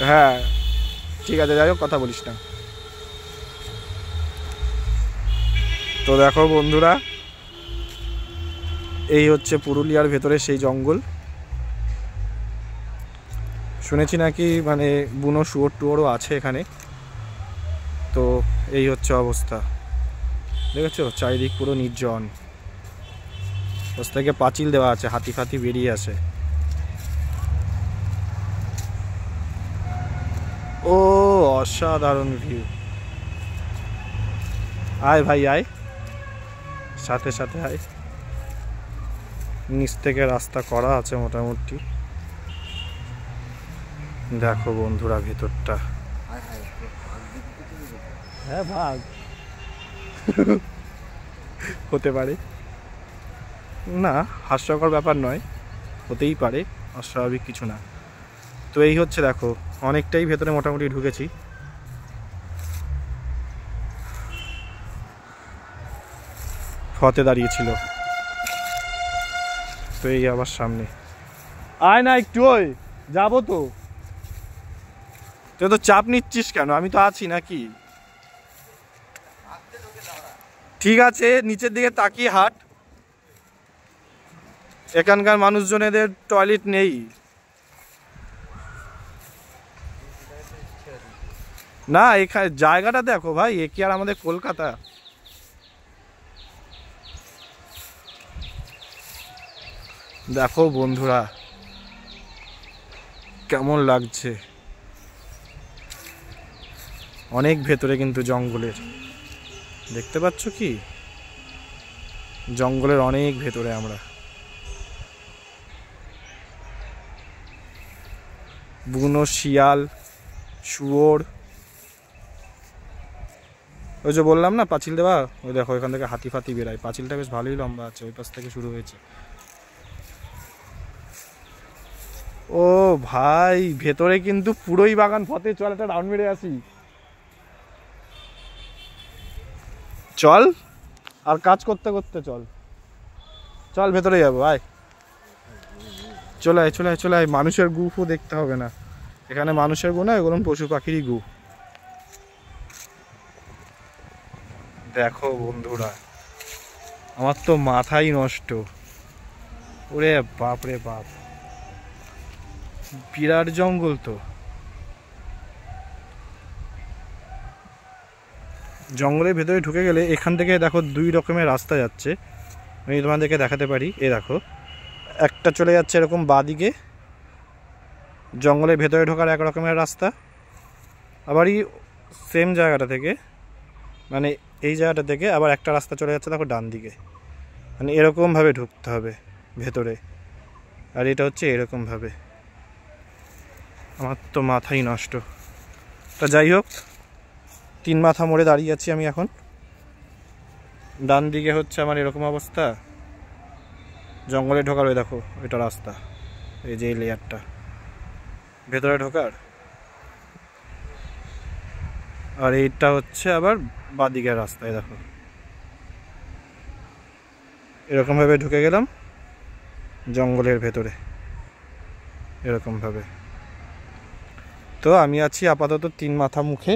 হ্যাঁ ঠিক আছে, যাই হোক কথা বলিস না। তো দেখো বন্ধুরা, এই হচ্ছে পুরুলিয়ার ভেতরে সেই জঙ্গল। শুনেছি নাকি মানে বুনো শুয়োর টুয়োরও আছে এখানে। তো এই হচ্ছে অবস্থা, দেখেছো চারিদিক পুরো নির্জন। ওর থেকে পাঁচিল দেওয়া আছে, হাতি ফাতি বেরিয়ে আসে। ও অসাধারণ ভিউ। আয় ভাই আয়, সাথে সাথে আয়। নিচ থেকে রাস্তা করা আছে মোটামুটি। দেখো বন্ধুরা ভেতরটা। হ্যাঁ ভাগ হতে পারে, না হাস্যকর ব্যাপার নয়, হতেই পারে, অস্বাভাবিক কিছু না। তো এই হচ্ছে দেখো, অনেকটাই ভেতরে মোটামুটি ঢুকেছি। ফতে দাঁড়িয়েছিল, তো এই আবার সামনে। আয় না একটু, ওই যাবো তো। তুই তো চাপ নিচ্ছিস কেন, আমি তো আছি নাকি। ঠিক আছে নিচের দিকে তাকিয়ে হাঁট, এখানকার মানুষজনেদের টয়লেট নেই। না এখানে জায়গাটা দেখো ভাই, এ কি আর আমাদের কলকাতা। দেখো বন্ধুরা কেমন লাগছে, অনেক ভেতরে কিন্তু জঙ্গলের, দেখতে পাচ্ছ কি, জঙ্গলের অনেক ভেতরে আমরা। বুনো শিয়াল, শুয়োর, ওই যে বললাম না পাঁচিল দেওয়া, ওই দেখো এখান থেকে হাতি ফাতি বেরায়। পাঁচিলটা বেশ ভালোই লম্বা আছে, ওই পাশ থেকে শুরু হয়েছে। ও ভাই ভেতরে কিন্তু পুরোই বাগান। ফতে চল একটা রাউন্ড মেরে আসি, চল আর কাজ করতে করতে চল, চল ভেতরে যাবো আয়। চলে আয় চলে আয় চলে আয়, মানুষের গু ফু দেখতে হবে না এখানে, মানুষের গু না, এগুলো পশু পাখিরই গু। দেখো বন্ধুরা আমার তো মাথাই নষ্ট, ওরে বাপ রে বাপ, বিরাট জঙ্গল তো। জঙ্গলের ভেতরে ঢুকে গেলে এখান থেকে দেখো দুই রকমের রাস্তা যাচ্ছে, আমি তোমাদেরকে দেখাতে পারি। এ দেখো একটা চলে যাচ্ছে এরকম বাঁদিকে, জঙ্গলের ভেতরে ঢোকার এক রকমের রাস্তা। আবারই সেম জায়গাটা থেকে, মানে এই জায়গাটা থেকে আবার একটা রাস্তা চলে যাচ্ছে দেখো ডান দিকে, মানে এরকমভাবে ঢুকতে হবে ভেতরে। আর এটা হচ্ছে এরকমভাবে, আমার তো মাথাই নষ্ট। তা যাই হোক, তিন মাথা মোড়ে দাঁড়িয়ে আছি আমি এখন। ডান দিকে হচ্ছে আমার এরকম অবস্থা, জঙ্গলে ঢোকার ওই দেখো এটা রাস্তা, এই যে এই লেয়ারটা ভেতরে ঢোকার। আর এইটা হচ্ছে আবার বাঁদিকের রাস্তায়, দেখো এরকমভাবে ঢুকে গেলাম জঙ্গলের ভেতরে এরকমভাবে। তো আমি আছি আপাতত তিন মাথা মুখে,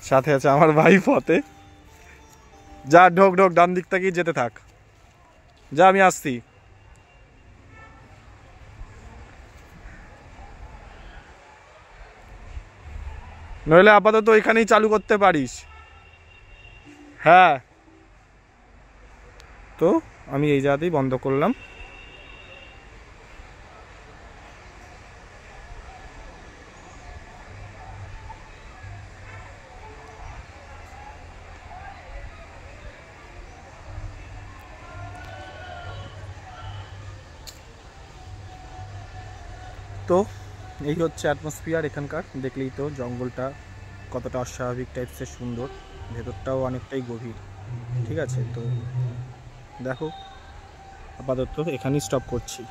সাথে আছে আমার ভাই ফতে। যা ঢোক ঢোক, ডান দিক থেকেই যেতে থাক, যা আমি আসছি। নইলে আপাতত ওইখানেই চালু করতে পারিস। হ্যাঁ তো আমি এই জায়গাতেই বন্ধ করলাম। তো এই হচ্ছে অ্যাটমসফিয়ার এখানকার, দেখলেই তো জঙ্গলটা কতটা অস্বাভাবিক টাইপসের সুন্দর, ভেতরটাও অনেকটাই গভীর। ঠিক আছে, তো দেখো আপাতত এখানেই স্টপ করছি।